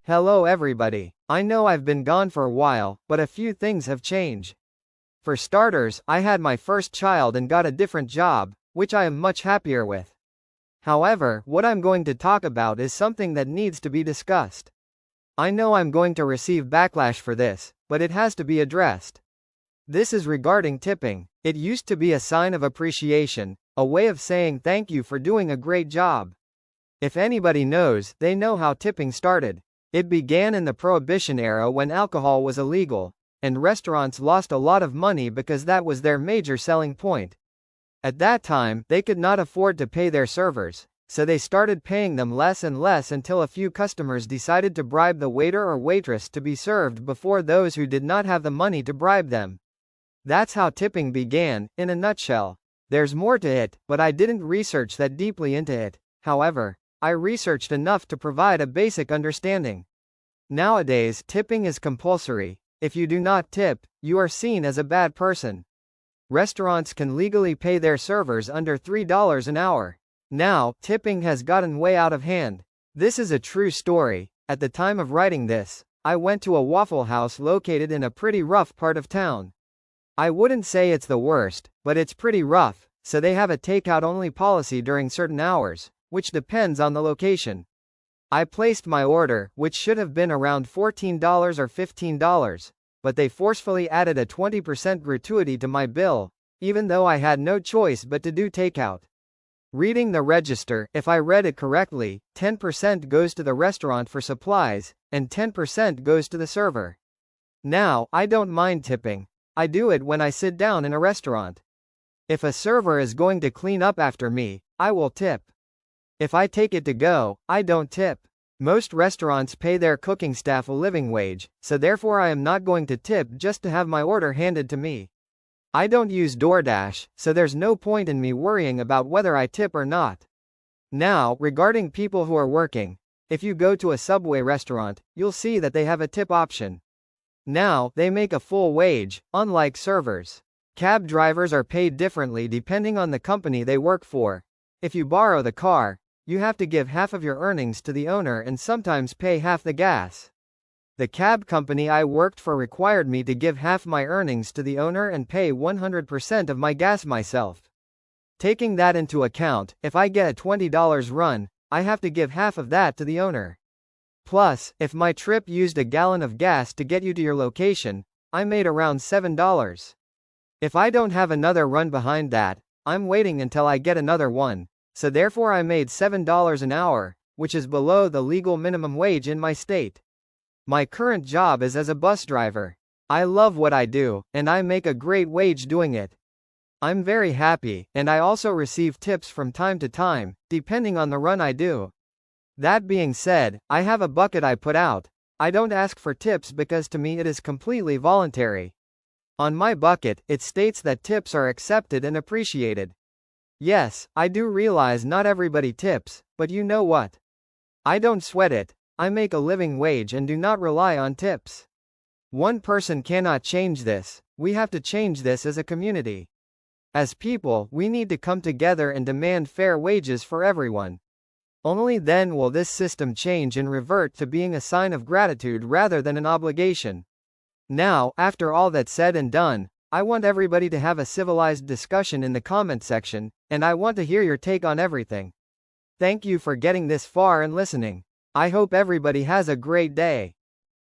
Hello everybody. I know I've been gone for a while, but a few things have changed. For starters, I had my first child and got a different job, which I am much happier with. However, what I'm going to talk about is something that needs to be discussed. I know I'm going to receive backlash for this, but it has to be addressed. This is regarding tipping. It used to be a sign of appreciation, a way of saying thank you for doing a great job. If anybody knows, they know how tipping started. It began in the Prohibition era when alcohol was illegal, and restaurants lost a lot of money because that was their major selling point. At that time, they could not afford to pay their servers, so they started paying them less and less until a few customers decided to bribe the waiter or waitress to be served before those who did not have the money to bribe them. That's how tipping began, in a nutshell. There's more to it, but I didn't research that deeply into it. However, I researched enough to provide a basic understanding. Nowadays, tipping is compulsory. If you do not tip, you are seen as a bad person. Restaurants can legally pay their servers under $3 an hour. Now, tipping has gotten way out of hand. This is a true story. At the time of writing this, I went to a Waffle House located in a pretty rough part of town. I wouldn't say it's the worst, but it's pretty rough, so they have a takeout-only policy during certain hours, which depends on the location. I placed my order, which should have been around $14 or $15, but they forcefully added a 20% gratuity to my bill, even though I had no choice but to do takeout. Reading the register, if I read it correctly, 10% goes to the restaurant for supplies, and 10% goes to the server. Now, I don't mind tipping. I do it when I sit down in a restaurant. If a server is going to clean up after me, I will tip. If I take it to go, I don't tip. Most restaurants pay their cooking staff a living wage, so therefore I am not going to tip just to have my order handed to me. I don't use DoorDash, so there's no point in me worrying about whether I tip or not. Now, regarding people who are working, if you go to a Subway restaurant, you'll see that they have a tip option. Now, they make a full wage, unlike servers. Cab drivers are paid differently depending on the company they work for. If you borrow the car, you have to give half of your earnings to the owner and sometimes pay half the gas. The cab company I worked for required me to give half my earnings to the owner and pay 100% of my gas myself. Taking that into account, if I get a $20 run, I have to give half of that to the owner. Plus, if my trip used a gallon of gas to get you to your location, I made around $7. If I don't have another run behind that, I'm waiting until I get another one, so therefore I made $7 an hour, which is below the legal minimum wage in my state. My current job is as a bus driver. I love what I do, and I make a great wage doing it. I'm very happy, and I also receive tips from time to time, depending on the run I do. That being said, I have a bucket I put out. I don't ask for tips because to me it is completely voluntary. On my bucket, it states that tips are accepted and appreciated. Yes, I do realize not everybody tips, but you know what? I don't sweat it. I make a living wage and do not rely on tips. One person cannot change this. We have to change this as a community. As people, we need to come together and demand fair wages for everyone. Only then will this system change and revert to being a sign of gratitude rather than an obligation. Now, after all that's said and done, I want everybody to have a civilized discussion in the comment section, and I want to hear your take on everything. Thank you for getting this far and listening. I hope everybody has a great day.